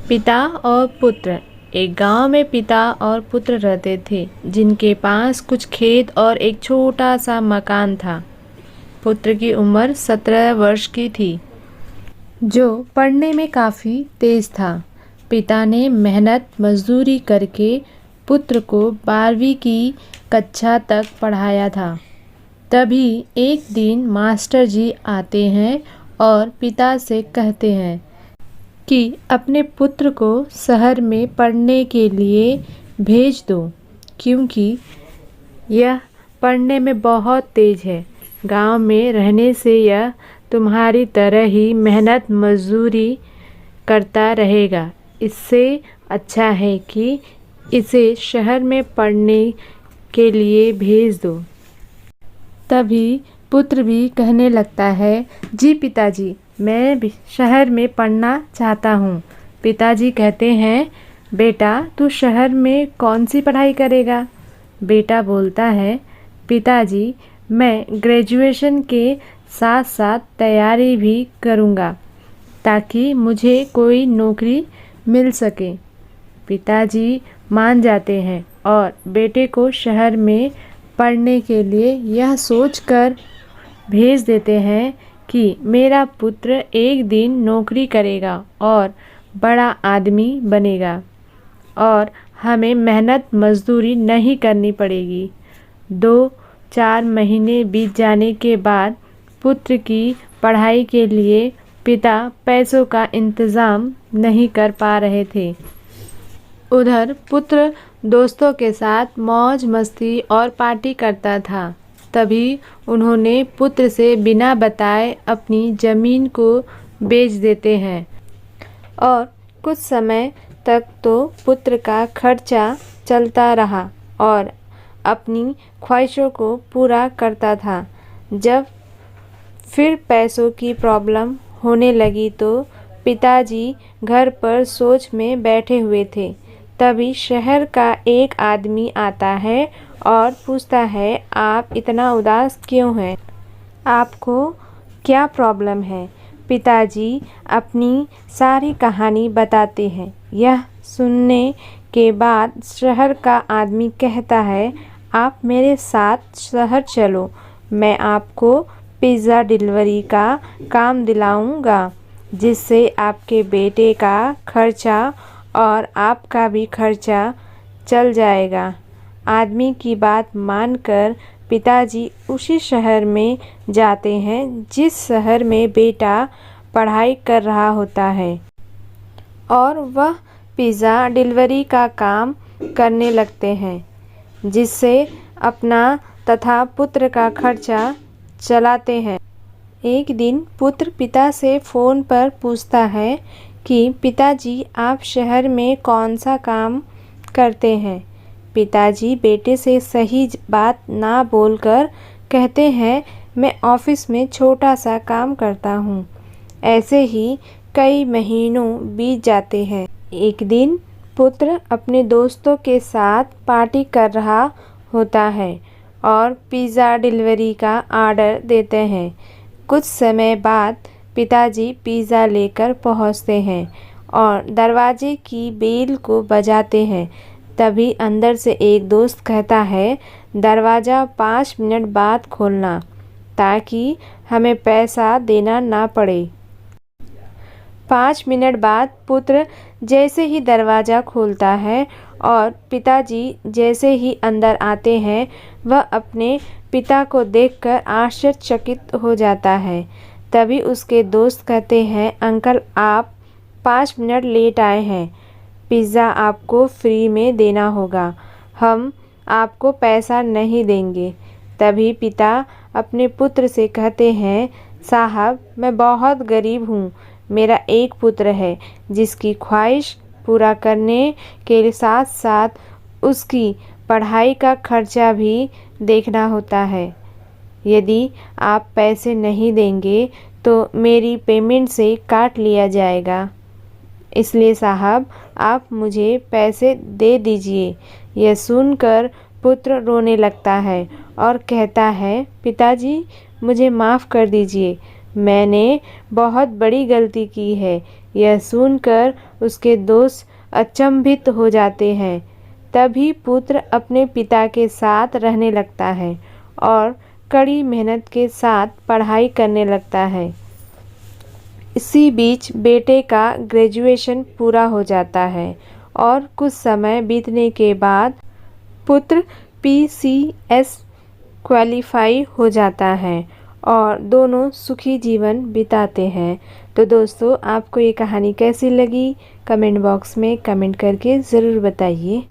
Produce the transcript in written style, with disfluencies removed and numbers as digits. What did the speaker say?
पिता और पुत्र। एक गांव में पिता और पुत्र रहते थे जिनके पास कुछ खेत और एक छोटा सा मकान था। पुत्र की उम्र 17 वर्ष की थी, जो पढ़ने में काफ़ी तेज था। पिता ने मेहनत मजदूरी करके पुत्र को 12वीं की कक्षा तक पढ़ाया था। तभी एक दिन मास्टर जी आते हैं और पिता से कहते हैं कि अपने पुत्र को शहर में पढ़ने के लिए भेज दो, क्योंकि यह पढ़ने में बहुत तेज है। गांव में रहने से यह तुम्हारी तरह ही मेहनत मजदूरी करता रहेगा। इससे अच्छा है कि इसे शहर में पढ़ने के लिए भेज दो। तभी पुत्र भी कहने लगता है, जी पिताजी, मैं भी शहर में पढ़ना चाहता हूँ। पिताजी कहते हैं, बेटा तू शहर में कौन सी पढ़ाई करेगा? बेटा बोलता है, पिताजी मैं ग्रेजुएशन के साथ साथ तैयारी भी करूँगा ताकि मुझे कोई नौकरी मिल सके। पिताजी मान जाते हैं और बेटे को शहर में पढ़ने के लिए यह सोचकर भेज देते हैं कि मेरा पुत्र एक दिन नौकरी करेगा और बड़ा आदमी बनेगा और हमें मेहनत मजदूरी नहीं करनी पड़ेगी। 2-4 महीने बीत जाने के बाद पुत्र की पढ़ाई के लिए पिता पैसों का इंतज़ाम नहीं कर पा रहे थे। उधर पुत्र दोस्तों के साथ मौज मस्ती और पार्टी करता था। तभी उन्होंने पुत्र से बिना बताए अपनी ज़मीन को बेच देते हैं और कुछ समय तक तो पुत्र का खर्चा चलता रहा और अपनी ख्वाहिशों को पूरा करता था। जब फिर पैसों की प्रॉब्लम होने लगी तो पिताजी घर पर सोच में बैठे हुए थे। तभी शहर का एक आदमी आता है और पूछता है, आप इतना उदास क्यों हैं? आपको क्या प्रॉब्लम है? पिताजी अपनी सारी कहानी बताते हैं। यह सुनने के बाद शहर का आदमी कहता है, आप मेरे साथ शहर चलो, मैं आपको पिज़्ज़ा डिलीवरी का काम दिलाऊंगा, जिससे आपके बेटे का खर्चा और आपका भी खर्चा चल जाएगा। आदमी की बात मानकर पिताजी उसी शहर में जाते हैं जिस शहर में बेटा पढ़ाई कर रहा होता है और वह पिज़्ज़ा डिलीवरी का काम करने लगते हैं, जिससे अपना तथा पुत्र का खर्चा चलाते हैं। एक दिन पुत्र पिता से फ़ोन पर पूछता है कि पिताजी आप शहर में कौन सा काम करते हैं? पिताजी बेटे से सही बात ना बोलकर कहते हैं, मैं ऑफिस में छोटा सा काम करता हूँ। ऐसे ही कई महीनों बीत जाते हैं। एक दिन पुत्र अपने दोस्तों के साथ पार्टी कर रहा होता है और पिज़्ज़ा डिलीवरी का आर्डर देते हैं। कुछ समय बाद पिताजी पिज़्ज़ा लेकर पहुँचते हैं और दरवाजे की बेल को बजाते हैं। तभी अंदर से एक दोस्त कहता है, दरवाज़ा 5 मिनट बाद खोलना ताकि हमें पैसा देना ना पड़े। 5 मिनट बाद पुत्र जैसे ही दरवाज़ा खोलता है और पिताजी जैसे ही अंदर आते हैं, वह अपने पिता को देखकर आश्चर्यचकित हो जाता है। तभी उसके दोस्त कहते हैं, अंकल आप 5 मिनट लेट आए हैं, पिज़्ज़ा आपको फ्री में देना होगा, हम आपको पैसा नहीं देंगे। तभी पिता अपने पुत्र से कहते हैं, साहब मैं बहुत गरीब हूँ, मेरा एक पुत्र है जिसकी ख्वाहिश पूरा करने के साथ साथ उसकी पढ़ाई का खर्चा भी देखना होता है। यदि आप पैसे नहीं देंगे तो मेरी पेमेंट से काट लिया जाएगा, इसलिए साहब आप मुझे पैसे दे दीजिए। यह सुनकर पुत्र रोने लगता है और कहता है, पिताजी मुझे माफ़ कर दीजिए, मैंने बहुत बड़ी गलती की है। यह सुनकर उसके दोस्त अचंभित हो जाते हैं। तभी पुत्र अपने पिता के साथ रहने लगता है और कड़ी मेहनत के साथ पढ़ाई करने लगता है। इसी बीच बेटे का ग्रेजुएशन पूरा हो जाता है और कुछ समय बीतने के बाद पुत्र PCS क्वालिफाई हो जाता है और दोनों सुखी जीवन बिताते हैं। तो दोस्तों, आपको ये कहानी कैसी लगी? कमेंट बॉक्स में कमेंट करके ज़रूर बताइए।